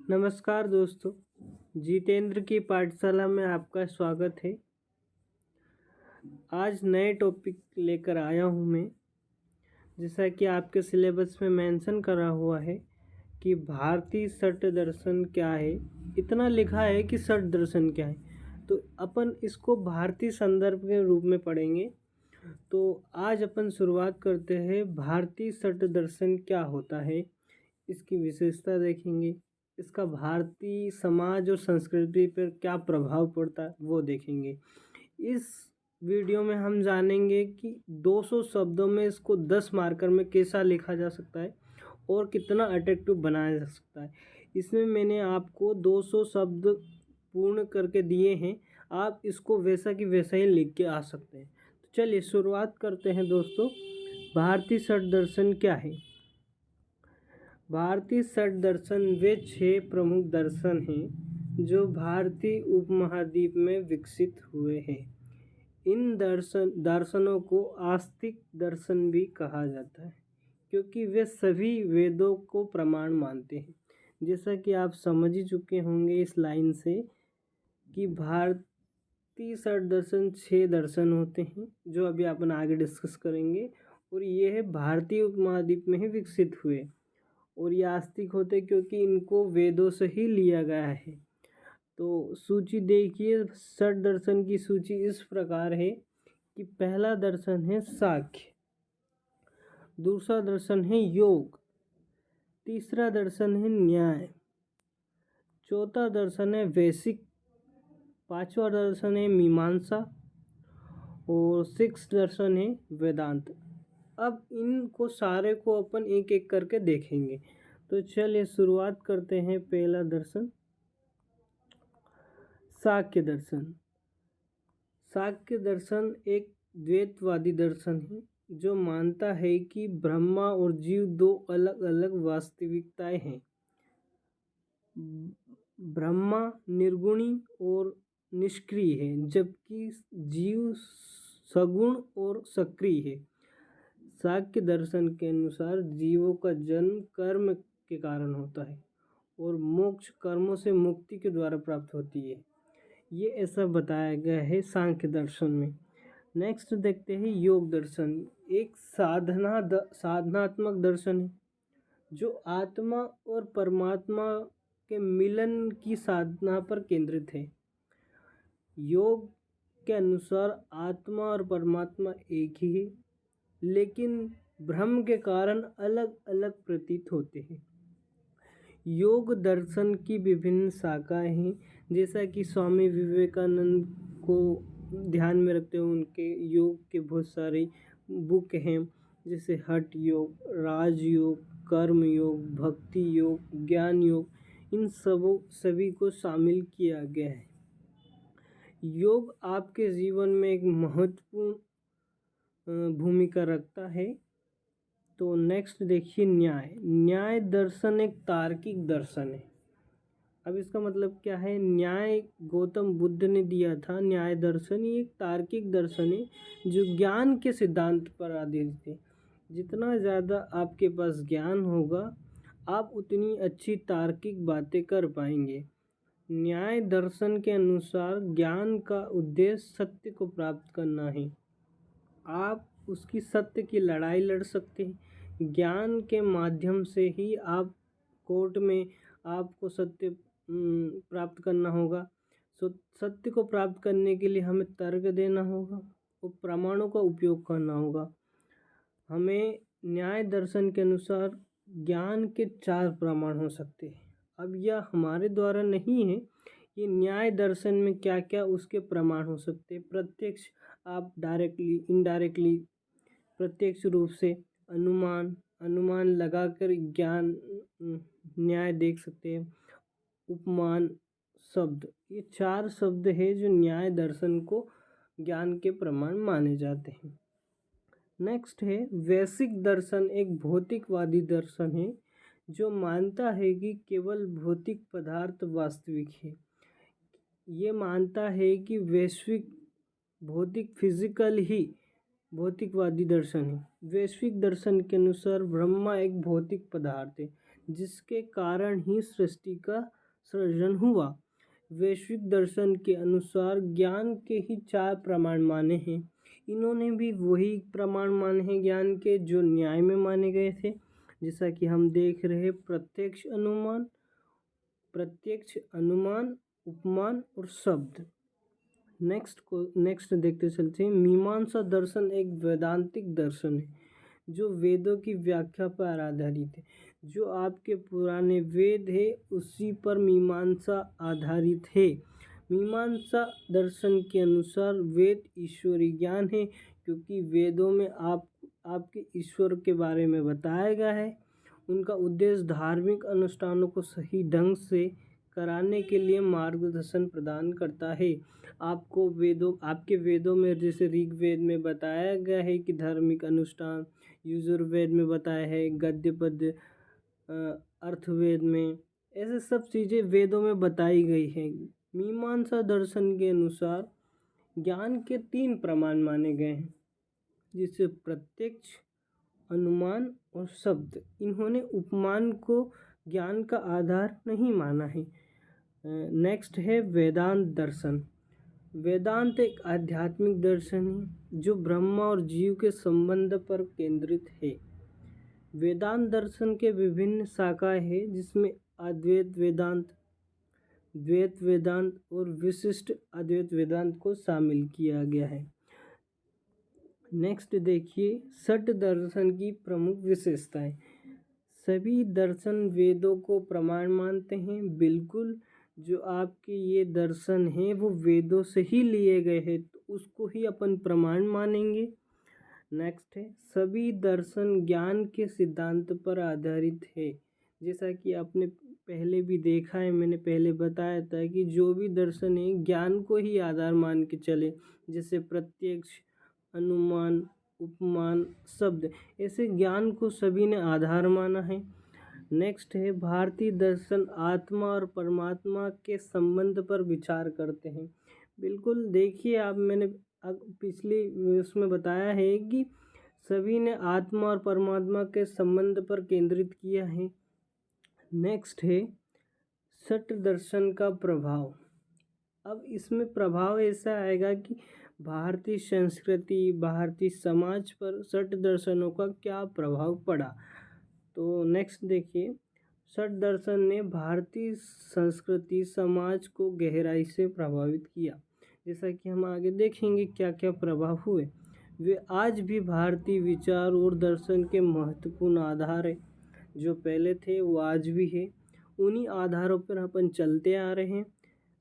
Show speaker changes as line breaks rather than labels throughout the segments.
नमस्कार दोस्तों, जितेंद्र की पाठशाला में आपका स्वागत है। आज नए टॉपिक लेकर आया हूँ मैं। जैसा कि आपके सिलेबस में मेंशन करा हुआ है कि भारतीय षट दर्शन क्या है। इतना लिखा है कि षट दर्शन क्या है, तो अपन इसको भारतीय संदर्भ के रूप में पढ़ेंगे। तो आज अपन शुरुआत करते हैं। भारतीय षट दर्शन क्या होता है, इसकी विशेषता देखेंगे। इसका भारतीय समाज और संस्कृति पर क्या प्रभाव पड़ता है वो देखेंगे। इस वीडियो में हम जानेंगे कि 200 शब्दों में इसको 10 मार्कर में कैसा लिखा जा सकता है और कितना अट्रैक्टिव बनाया जा सकता है। इसमें मैंने आपको 200 शब्द पूर्ण करके दिए हैं, आप इसको वैसा कि वैसा ही लिख के आ सकते हैं। तो चलिए शुरुआत करते हैं दोस्तों। भारतीय षट दर्शन क्या है? भारतीय षट दर्शन वे 6 प्रमुख दर्शन हैं जो भारतीय उपमहाद्वीप में विकसित हुए हैं। इन दर्शनों को आस्तिक दर्शन भी कहा जाता है क्योंकि वे सभी वेदों को प्रमाण मानते हैं। जैसा कि आप समझ ही चुके होंगे इस लाइन से कि भारतीय षट दर्शन 6 दर्शन होते हैं जो अभी अपन आगे डिस्कस करेंगे, और ये है भारतीय उपमहाद्वीप में ही विकसित हुए। और ये आस्तिक होते क्योंकि इनको वेदों से ही लिया गया है। तो सूची देखिए, षट दर्शन की सूची इस प्रकार है कि पहला दर्शन है सांख्य, दूसरा दर्शन है योग, तीसरा दर्शन है न्याय, चौथा दर्शन है वैशिक, पांचवा दर्शन है मीमांसा और 6 दर्शन है वेदांत। अब इनको सारे को अपन एक एक करके देखेंगे। तो चलिए शुरुआत करते हैं। पहला दर्शन सांख्य दर्शन। सांख्य दर्शन एक द्वैतवादी दर्शन है जो मानता है कि ब्रह्मा और जीव दो अलग अलग वास्तविकताएं हैं। ब्रह्मा निर्गुणी और निष्क्रिय है जबकि जीव सगुण और सक्रिय है। सांख्य दर्शन के अनुसार जीवों का जन्म कर्म के कारण होता है और मोक्ष कर्मों से मुक्ति के द्वारा प्राप्त होती है। ये ऐसा बताया गया है सांख्य दर्शन में। नेक्स्ट देखते हैं योग दर्शन। एक साधनात्मक दर्शन है जो आत्मा और परमात्मा के मिलन की साधना पर केंद्रित है। योग के अनुसार आत्मा और परमात्मा एक ही है, लेकिन भ्रम के कारण अलग अलग प्रतीत होते हैं। योग दर्शन की विभिन्न शाखाएं हैं, जैसा कि स्वामी विवेकानंद को ध्यान में रखते हुए उनके योग के बहुत सारे बुक हैं, जैसे हठ योग, राजयोग, कर्म योग, भक्ति योग, ज्ञान योग। इन सभी को शामिल किया गया है। योग आपके जीवन में एक महत्वपूर्ण भूमिका रखता है। तो नेक्स्ट देखिए न्याय। न्याय दर्शन एक तार्किक दर्शन है। अब इसका मतलब क्या है? न्याय गौतम बुद्ध ने दिया था। न्याय दर्शन ये एक तार्किक दर्शन है जो ज्ञान के सिद्धांत पर आधारित है। जितना ज़्यादा आपके पास ज्ञान होगा आप उतनी अच्छी तार्किक बातें कर पाएंगे। न्याय दर्शन के अनुसार ज्ञान का उद्देश्य सत्य को प्राप्त करना है। आप उसकी सत्य की लड़ाई लड़ सकते हैं। ज्ञान के माध्यम से ही आप कोर्ट में आपको सत्य प्राप्त करना होगा। सत्य को प्राप्त करने के लिए हमें तर्क देना होगा और प्रमाणों का उपयोग करना होगा। हमें न्याय दर्शन के अनुसार ज्ञान के 4 प्रमाण हो सकते हैं। अब यह हमारे द्वारा नहीं है, ये न्याय दर्शन में क्या क्या उसके प्रमाण हो सकते हैं। प्रत्यक्ष, आप डायरेक्टली, इनडायरेक्टली, प्रत्यक्ष रूप से अनुमान लगाकर ज्ञान न्याय देख सकते हैं। उपमान शब्द, ये 4 शब्द है जो न्याय दर्शन को ज्ञान के प्रमाण माने जाते हैं। नेक्स्ट है वैशिक दर्शन। एक भौतिकवादी दर्शन है जो मानता है कि केवल भौतिक पदार्थ वास्तविक है। ये मानता है कि वैश्विक भौतिक फिजिकल ही भौतिकवादी दर्शन है। वैश्विक दर्शन के अनुसार ब्रह्मा एक भौतिक पदार्थ है जिसके कारण ही सृष्टि का सृजन हुआ। वैश्विक दर्शन के अनुसार ज्ञान के ही 4 प्रमाण माने हैं। इन्होंने भी वही प्रमाण माने हैं ज्ञान के जो न्याय में माने गए थे, जैसा कि हम देख रहे हैं प्रत्यक्ष अनुमान, उपमान और शब्द। नेक्स्ट देखते चलते हैं। मीमांसा दर्शन एक वैदांतिक दर्शन है जो वेदों की व्याख्या पर आधारित है। जो आपके पुराने वेद है उसी पर मीमांसा आधारित है। मीमांसा दर्शन के अनुसार वेद ईश्वरीय ज्ञान है, क्योंकि वेदों में आपके ईश्वर के बारे में बताया गया है। उनका उद्देश्य धार्मिक अनुष्ठानों को सही ढंग से कराने के लिए मार्गदर्शन प्रदान करता है। आपके वेदों में जैसे ऋग्वेद में बताया गया है कि धार्मिक अनुष्ठान, यजुर्वेद में बताया है, गद्य पद्य, अर्थवेद में, ऐसे सब चीज़ें वेदों में बताई गई हैं। मीमांसा दर्शन के अनुसार ज्ञान के 3 प्रमाण माने गए हैं, जिसे प्रत्यक्ष, अनुमान और शब्द। इन्होंने उपमान को ज्ञान का आधार नहीं माना है। नेक्स्ट है वेदांत दर्शन। वेदांत एक आध्यात्मिक दर्शन है जो ब्रह्मा और जीव के संबंध पर केंद्रित है। वेदांत दर्शन के विभिन्न शाखाएं हैं, जिसमें अद्वैत वेदांत, द्वैत वेदांत और विशिष्ट अद्वैत वेदांत को शामिल किया गया है। नेक्स्ट देखिए षट दर्शन की प्रमुख विशेषताएं। सभी दर्शन वेदों को प्रमाण मानते हैं। बिल्कुल, जो आपके ये दर्शन हैं वो वेदों से ही लिए गए हैं, तो उसको ही अपन प्रमाण मानेंगे। नेक्स्ट है सभी दर्शन ज्ञान के सिद्धांत पर आधारित है। जैसा कि आपने पहले भी देखा है, मैंने पहले बताया था कि जो भी दर्शन है ज्ञान को ही आधार मान के चले, जैसे प्रत्यक्ष, अनुमान, उपमान, शब्द, ऐसे ज्ञान को सभी ने आधार माना है। नेक्स्ट है भारतीय दर्शन आत्मा और परमात्मा के संबंध पर विचार करते हैं। बिल्कुल, देखिए आप, मैंने पिछली उसमें बताया है कि सभी ने आत्मा और परमात्मा के संबंध पर केंद्रित किया है। नेक्स्ट है षट दर्शन का प्रभाव। अब इसमें प्रभाव ऐसा आएगा कि भारतीय संस्कृति, भारतीय समाज पर षट दर्शनों का क्या प्रभाव पड़ा। तो नेक्स्ट देखिए, षट दर्शन ने भारतीय संस्कृति, समाज को गहराई से प्रभावित किया। जैसा कि हम आगे देखेंगे क्या क्या प्रभाव हुए। वे आज भी भारतीय विचार और दर्शन के महत्वपूर्ण आधार है। जो पहले थे वो आज भी है, उन्हीं आधारों पर अपन चलते आ रहे हैं।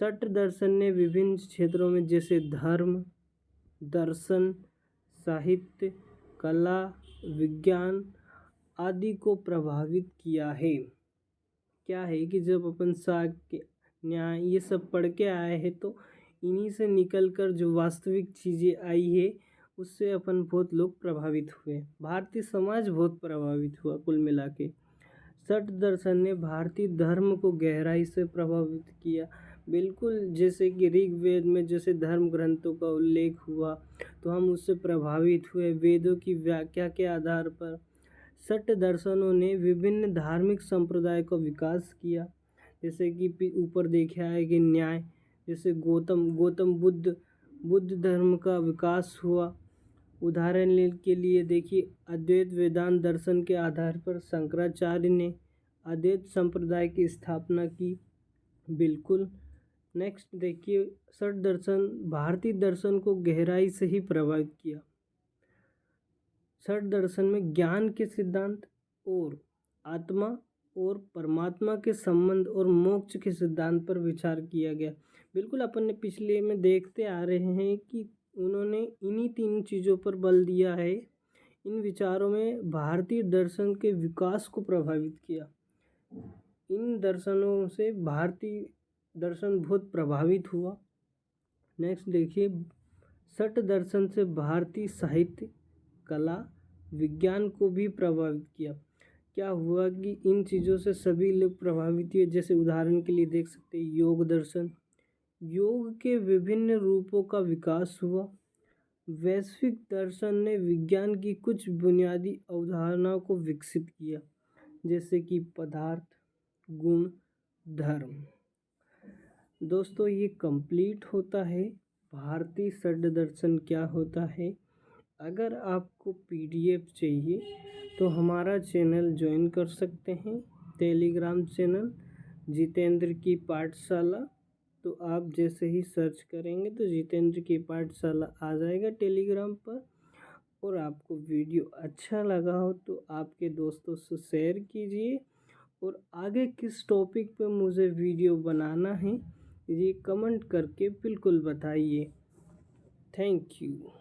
षट दर्शन ने विभिन्न क्षेत्रों में जैसे धर्म, दर्शन, साहित्य, कला, विज्ञान आदि को प्रभावित किया है। क्या है कि जब अपन साक्य, न्याय ये सब पढ़ के आए हैं, तो इन्हीं से निकलकर जो वास्तविक चीज़ें आई है उससे अपन बहुत लोग प्रभावित हुए। भारतीय समाज बहुत प्रभावित हुआ कुल मिला के। षट दर्शन ने भारतीय धर्म को गहराई से प्रभावित किया। बिल्कुल, जैसे कि ऋग्वेद में जैसे धर्म ग्रंथों का उल्लेख हुआ तो हम उससे प्रभावित हुए। वेदों की व्याख्या के आधार पर षट दर्शनों ने विभिन्न धार्मिक संप्रदाय का विकास किया। जैसे कि ऊपर देखा है कि न्याय, जैसे गौतम बुद्ध धर्म का विकास हुआ। उदाहरण के लिए देखिए, अद्वैत वेदांत दर्शन के आधार पर शंकराचार्य ने अद्वैत संप्रदाय की स्थापना की। बिल्कुल। नेक्स्ट देखिए, षट दर्शन भारतीय दर्शन को गहराई से ही प्रभावित किया। षट दर्शन में ज्ञान के सिद्धांत और आत्मा और परमात्मा के संबंध और मोक्ष के सिद्धांत पर विचार किया गया। बिल्कुल, अपन ने पिछले में देखते आ रहे हैं कि उन्होंने इन्हीं 3 चीज़ों पर बल दिया है। इन विचारों में भारतीय दर्शन के विकास को प्रभावित किया। इन दर्शनों से भारतीय दर्शन बहुत प्रभावित हुआ। नेक्स्ट देखिए, षट दर्शन से भारतीय साहित्य, कला, विज्ञान को भी प्रभावित किया। क्या हुआ कि इन चीज़ों से सभी लोग प्रभावित हुए। जैसे उदाहरण के लिए देख सकते हैं योग दर्शन, योग के विभिन्न रूपों का विकास हुआ। वैश्विक दर्शन ने विज्ञान की कुछ बुनियादी अवधारणाओं को विकसित किया। जैसे कि पदार्थ, गुण, धर्म। दोस्तों ये कंप्लीट होता है भारतीय षड दर्शन क्या होता है। अगर आपको पीडीएफ चाहिए तो हमारा चैनल ज्वाइन कर सकते हैं, टेलीग्राम चैनल जितेंद्र की पाठशाला। तो आप जैसे ही सर्च करेंगे तो जितेंद्र की पाठशाला आ जाएगा टेलीग्राम पर। और आपको वीडियो अच्छा लगा हो तो आपके दोस्तों से शेयर कीजिए। और आगे किस टॉपिक पे मुझे वीडियो बनाना है ये कमेंट करके बिल्कुल बताइए। Thank you.